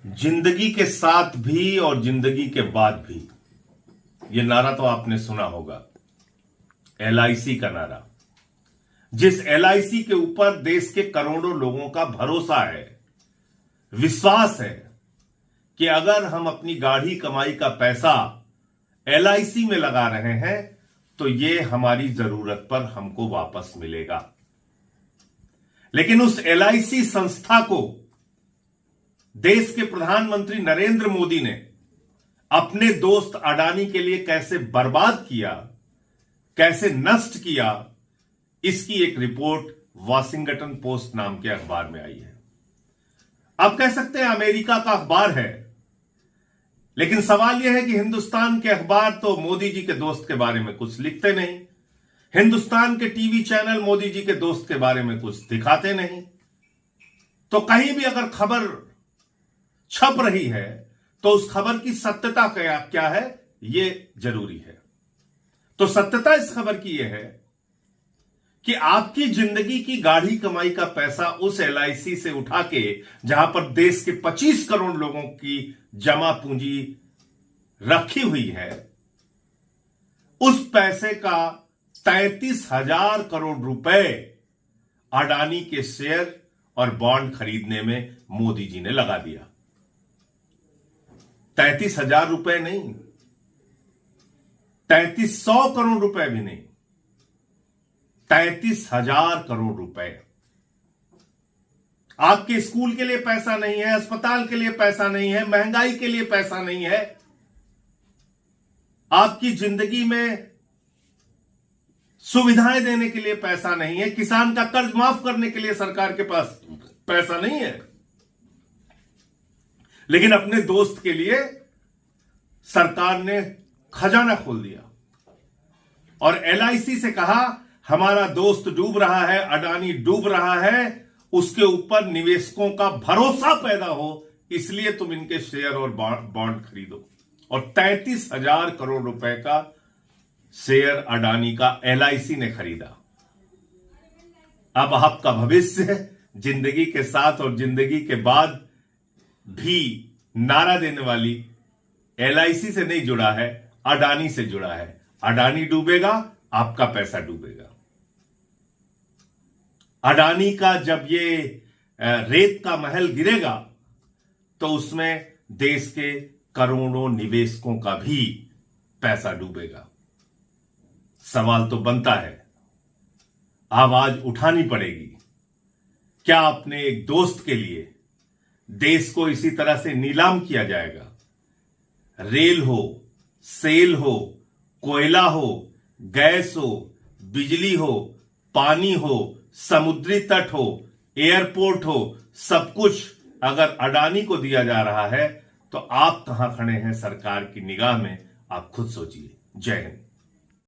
जिंदगी के साथ भी और जिंदगी के बाद भी, यह नारा तो आपने सुना होगा, एलआईसी का नारा। जिस एलआईसी के ऊपर देश के करोड़ों लोगों का भरोसा है, विश्वास है कि अगर हम अपनी गाढ़ी कमाई का पैसा एलआईसी में लगा रहे हैं तो यह हमारी जरूरत पर हमको वापस मिलेगा। लेकिन उस एलआईसी संस्था को देश के प्रधानमंत्री नरेंद्र मोदी ने अपने दोस्त अडानी के लिए कैसे बर्बाद किया, कैसे नष्ट किया, इसकी एक रिपोर्ट वॉशिंगटन पोस्ट नाम के अखबार में आई है। आप कह सकते हैं अमेरिका का अखबार है, लेकिन सवाल यह है कि हिंदुस्तान के अखबार तो मोदी जी के दोस्त के बारे में कुछ लिखते नहीं, हिंदुस्तान के टीवी चैनल मोदी जी के दोस्त के बारे में कुछ दिखाते नहीं। तो कहीं भी अगर खबर छप रही है तो उस खबर की सत्यता क्या है, यह जरूरी है। तो सत्यता इस खबर की यह है कि आपकी जिंदगी की गाढ़ी कमाई का पैसा उस एलआईसी से उठा के, जहां पर देश के 25 करोड़ लोगों की जमा पूंजी रखी हुई है, उस पैसे का 33,000 करोड़ रुपए अडानी के शेयर और बॉन्ड खरीदने में मोदी जी ने लगा दिया। 33,000 रुपए नहीं, 3300 करोड़ रुपए भी नहीं, 33,000 करोड़ रुपए। आपके स्कूल के लिए पैसा नहीं है, अस्पताल के लिए पैसा नहीं है, महंगाई के लिए पैसा नहीं है, आपकी जिंदगी में सुविधाएं देने के लिए पैसा नहीं है, किसान का कर्ज माफ करने के लिए सरकार के पास पैसा नहीं है, लेकिन अपने दोस्त के लिए सरकार ने खजाना खोल दिया और एलआईसी से कहा हमारा दोस्त डूब रहा है, अडानी डूब रहा है, उसके ऊपर निवेशकों का भरोसा पैदा हो, इसलिए तुम इनके शेयर और बॉन्ड खरीदो। और 33,000 करोड़ रुपए का शेयर अडानी का एलआईसी ने खरीदा। अब आपका भविष्य जिंदगी के साथ और जिंदगी के बाद भी नारा देने वाली एलआईसी से नहीं जुड़ा है, अडानी से जुड़ा है। अडानी डूबेगा, आपका पैसा डूबेगा। अडानी का जब ये रेत का महल गिरेगा तो उसमें देश के करोड़ों निवेशकों का भी पैसा डूबेगा। सवाल तो बनता है, आवाज उठानी पड़ेगी। क्या अपने एक दोस्त के लिए देश को इसी तरह से नीलाम किया जाएगा? रेल हो, सेल हो, कोयला हो, गैस हो, बिजली हो, पानी हो, समुद्री तट हो, एयरपोर्ट हो, सब कुछ अगर अडानी को दिया जा रहा है तो आप कहां खड़े हैं सरकार की निगाह में? आप खुद सोचिए। जय हिंद।